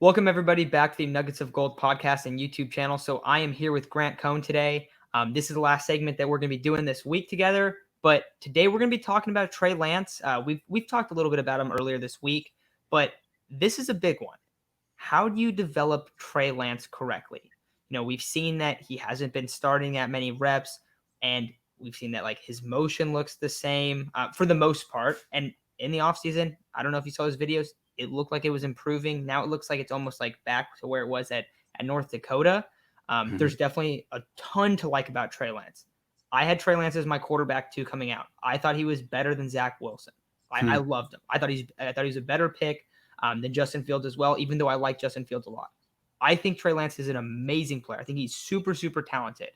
Welcome, everybody, back to the Nuggets of Gold podcast and YouTube channel. So I am here with Grant Cohn today. This is the last segment that we're going to be doing this week together. But today we're going to be talking about Trey Lance. We've talked a little bit about him earlier this week, but this is a big one. How do you develop Trey Lance correctly? We've seen that he hasn't been starting at many reps, and we've seen that his motion looks the same for the most part. And in the offseason, I don't know if you saw his videos. It looked like it was improving. Now it looks like it's almost back to where it was at North Dakota. There's definitely a ton to like about Trey Lance. I had Trey Lance as my quarterback too coming out. I thought he was better than Zach Wilson. I loved him. I thought he was a better pick than Justin Fields as well, even though I like Justin Fields a lot. I think Trey Lance is an amazing player. I think he's super, super talented.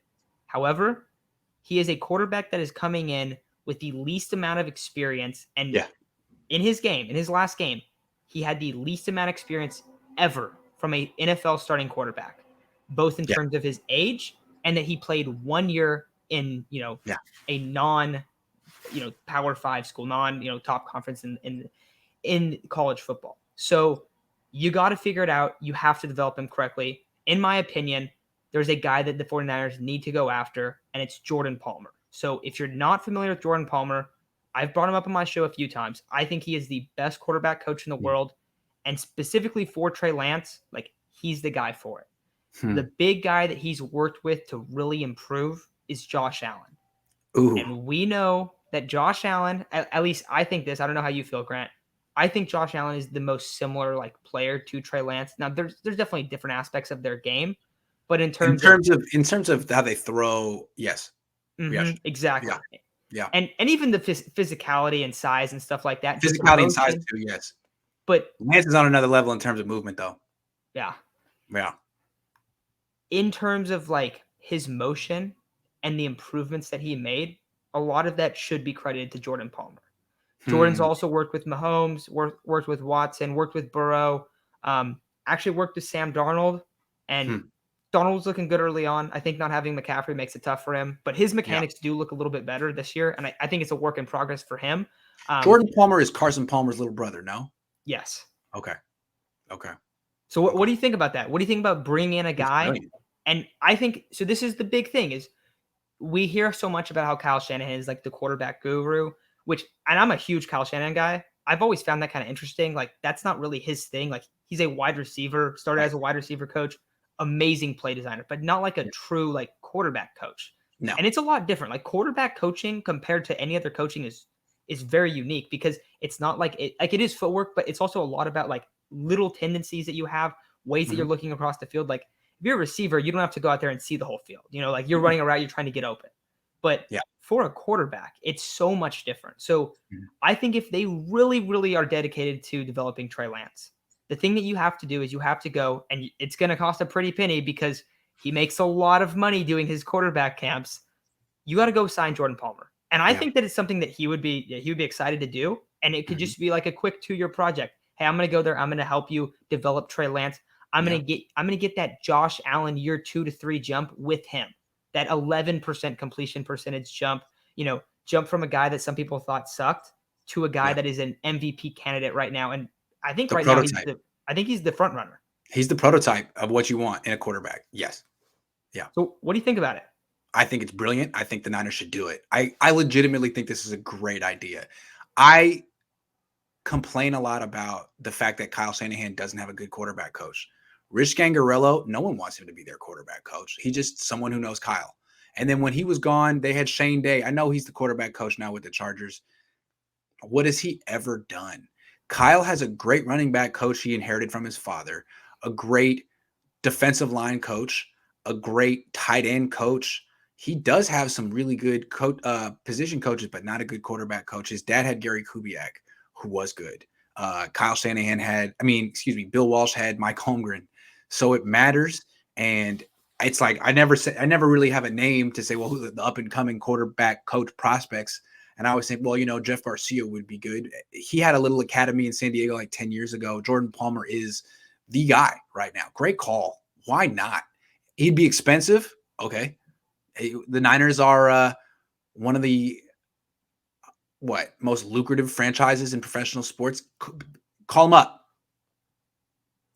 However, he is a quarterback that is coming in with the least amount of experience. And in his last game, he had the least amount of experience ever from an NFL starting quarterback, both in terms of his age and that he played 1 year in, a non, Power 5 school, top conference in college football. So you got to figure it out. You have to develop him correctly. In my opinion, there's a guy that the 49ers need to go after, and it's Jordan Palmer. So if you're not familiar with Jordan Palmer, I've brought him up on my show a few times. I think he is the best quarterback coach in the world. And specifically for Trey Lance, he's the guy for it. The big guy that he's worked with to really improve is Josh Allen. Ooh. And we know that Josh Allen, at least I think this, I don't know how you feel, Grant. I think Josh Allen is the most similar player to Trey Lance. Now there's definitely different aspects of their game, but in terms of how they throw, yes. Yes. Exactly. Yeah. And even the physicality and size and stuff like that. Physicality and size too, yes. But Lance is on another level in terms of movement, though. Yeah. Yeah. In terms of his motion and the improvements that he made, a lot of that should be credited to Jordan Palmer. Jordan's also worked with Mahomes, worked with Watson, worked with Burrow, actually worked with Sam Darnold, and Darnold was looking good early on. I think not having McCaffrey makes it tough for him, but his mechanics do look a little bit better this year, and I think it's a work in progress for him. Jordan Palmer is Carson Palmer's little brother, no? Yes. Okay. So what do you think about that? What do you think about bringing in a guy? And I think, so this is the big thing, is we hear so much about how Kyle Shanahan is the quarterback guru, and I'm a huge Kyle Shanahan guy. I've always found that kind of interesting. That's not really his thing. He's a wide receiver, started as a wide receiver coach, amazing play designer, but not a true quarterback coach. No. And it's a lot different. Quarterback coaching compared to any other coaching is very unique, because it's not it is footwork, but it's also a lot about little tendencies that you have, ways that you're looking across the field. If you're a receiver, you don't have to go out there and see the whole field. You're running around, you're trying to get open. But for a quarterback, it's so much different. So I think if they really, really are dedicated to developing Trey Lance, the thing that you have to do is you have to go, and it's going to cost a pretty penny because he makes a lot of money doing his quarterback camps. You got to go sign Jordan Palmer. And I think that it's something that he would be excited to do. And it could just be a quick 2-year project. Hey, I'm going to go there. I'm going to help you develop Trey Lance. I'm going to get that Josh Allen year 2 to 3 jump with him. That 11% completion percentage jump, jump from a guy that some people thought sucked to a guy that is an MVP candidate right now. And I think now he's the front runner. He's the prototype of what you want in a quarterback. Yes. Yeah. So what do you think about it? I think it's brilliant. I think the Niners should do it. I legitimately think this is a great idea. I complain a lot about the fact that Kyle Shanahan doesn't have a good quarterback coach. Rich Gangarello, no one wants him to be their quarterback coach. He's just someone who knows Kyle. And then when he was gone, they had Shane Day. I know he's the quarterback coach now with the Chargers. What has he ever done? Kyle has a great running back coach he inherited from his father, a great defensive line coach, a great tight end coach. He does have some really good position coaches, but not a good quarterback coach. His dad had Gary Kubiak, who was good. Kyle Shanahan Bill Walsh had Mike Holmgren. So it matters. And it's I never really have a name to say, well, who the up and coming quarterback coach prospects. And I always think, well, Jeff Garcia would be good. He had a little academy in San Diego 10 years ago. Jordan Palmer is the guy right now. Great call. Why not? He'd be expensive. Okay. The Niners are one of the most lucrative franchises in professional sports. Call them up.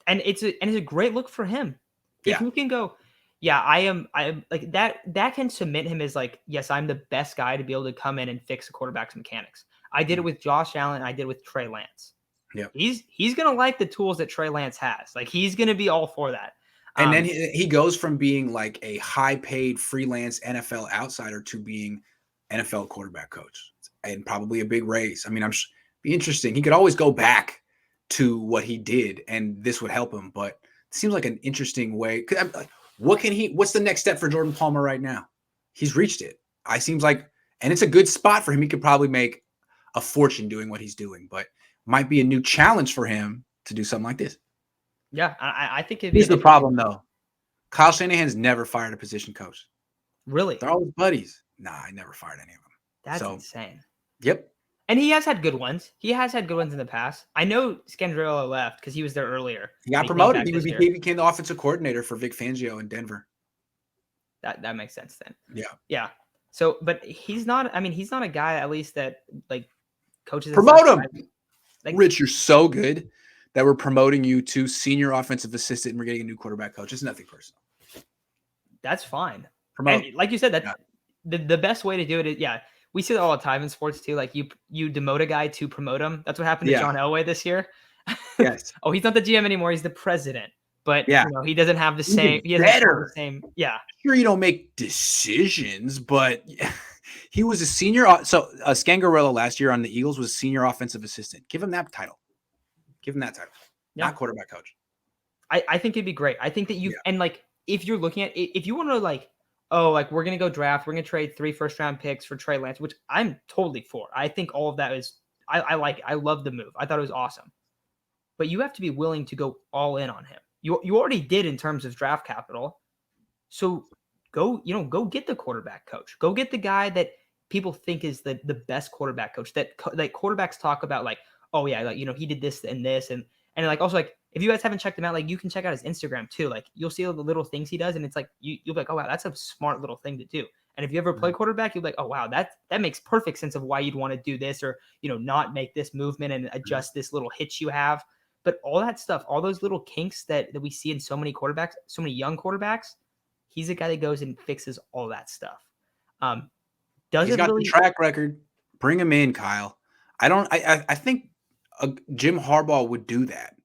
And it's a great look for him. If Yeah. you can go, yeah, I am like that can submit him as like, yes, I'm the best guy to be able to come in and fix a quarterback's mechanics. I did it with Josh Allen. I did it with Trey Lance. Yep. He's gonna like the tools that Trey Lance has. Like he's gonna be all for that. And then he goes from being like a high-paid freelance NFL outsider to being NFL quarterback coach, and probably a big raise. I mean, be interesting. He could always go back to what he did, and this would help him. But it seems like an interesting way. What's the next step for Jordan Palmer right now? He's reached it. Seems like, and it's a good spot for him. He could probably make a fortune doing what he's doing, but might be a new challenge for him to do something like this. Yeah, I think Here's the problem, though. Kyle Shanahan's never fired a position coach. Really? They're all his buddies. Nah, I never fired any of them. That's insane. Yep. And he has had good ones. He has had good ones in the past. I know Scandrella left because he was there earlier. He got promoted. He became the offensive coordinator for Vic Fangio in Denver. That makes sense then. Yeah. Yeah. So, but he's not. I mean, he's not a guy at least that like coaches. Promote him. Like, Rich, you're so good that we're promoting you to senior offensive assistant and we're getting a new quarterback coach. It's nothing personal. That's fine. Promote. And like you said, that's the best way to do it is, yeah, we see that all the time in sports too. Like you demote a guy to promote him. That's what happened to John Elway this year. Yes. Oh, he's not the GM anymore. He's the president. But he doesn't have the same. He doesn't have the same. Yeah. Sure, you don't make decisions, but he was a senior. So Scangarello last year on the Eagles was senior offensive assistant. Give him that title. Not quarterback coach. I think it'd be great. I think that and like if you're looking at if you want to like, oh, like we're gonna go draft, we're gonna trade 3 first-round picks for Trey Lance, which I'm totally for. I think all of that is I like it. I love the move. I thought it was awesome. But you have to be willing to go all in on him. You already did in terms of draft capital. So go get the quarterback coach. Go get the guy that people think is the best quarterback coach that like quarterbacks talk about, like, oh yeah, like, he did this and this. And like, also, like, if you guys haven't checked him out, like, you can check out his Instagram too. Like, you'll see all the little things he does. And it's like, you'll be like, oh wow, that's a smart little thing to do. And if you ever play quarterback, you'll be like, oh wow, that makes perfect sense of why you'd want to do this, or, not make this movement and adjust this little hitch you have. But all that stuff, all those little kinks that we see in so many quarterbacks, so many young quarterbacks, he's a guy that goes and fixes all that stuff. He's got the track record. Bring him in, Kyle. I think Jim Harbaugh would do that.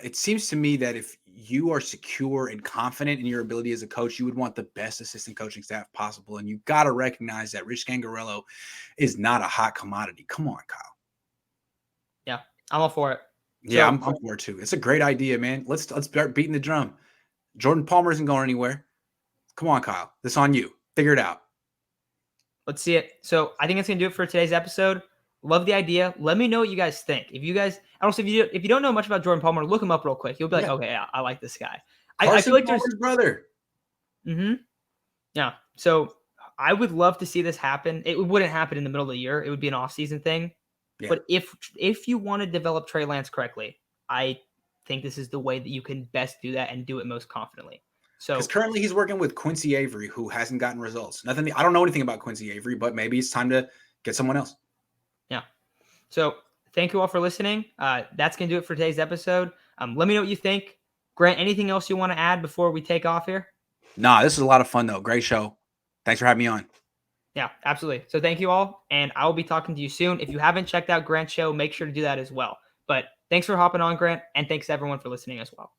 It seems to me that if you are secure and confident in your ability as a coach, you would want the best assistant coaching staff possible. And you've got to recognize that Rich Scangarello is not a hot commodity. Come on, Kyle. Yeah, I'm all for it. Yeah, I'm for it too. It's a great idea, man. Let's start beating the drum. Jordan Palmer isn't going anywhere. Come on, Kyle. This on you. Figure it out. Let's see it. So I think that's going to do it for today's episode. Love the idea. Let me know what you guys think. If you guys, and also if you don't know much about Jordan Palmer, look him up real quick. You'll be like, okay, yeah, I like this guy. I feel like Palmer's there's brother. Mm-hmm. Yeah. So I would love to see this happen. It wouldn't happen in the middle of the year. It would be an off-season thing. Yeah. But if you want to develop Trey Lance correctly, I think this is the way that you can best do that and do it most confidently. So because currently he's working with Quincy Avery, who hasn't gotten results. I don't know anything about Quincy Avery, but maybe it's time to get someone else. Yeah. So thank you all for listening. That's going to do it for today's episode. Let me know what you think. Grant, anything else you want to add before we take off here? Nah, this is a lot of fun, though. Great show. Thanks for having me on. Yeah, absolutely. So thank you all, and I will be talking to you soon. If you haven't checked out Grant's show, make sure to do that as well. But thanks for hopping on, Grant, and thanks everyone for listening as well.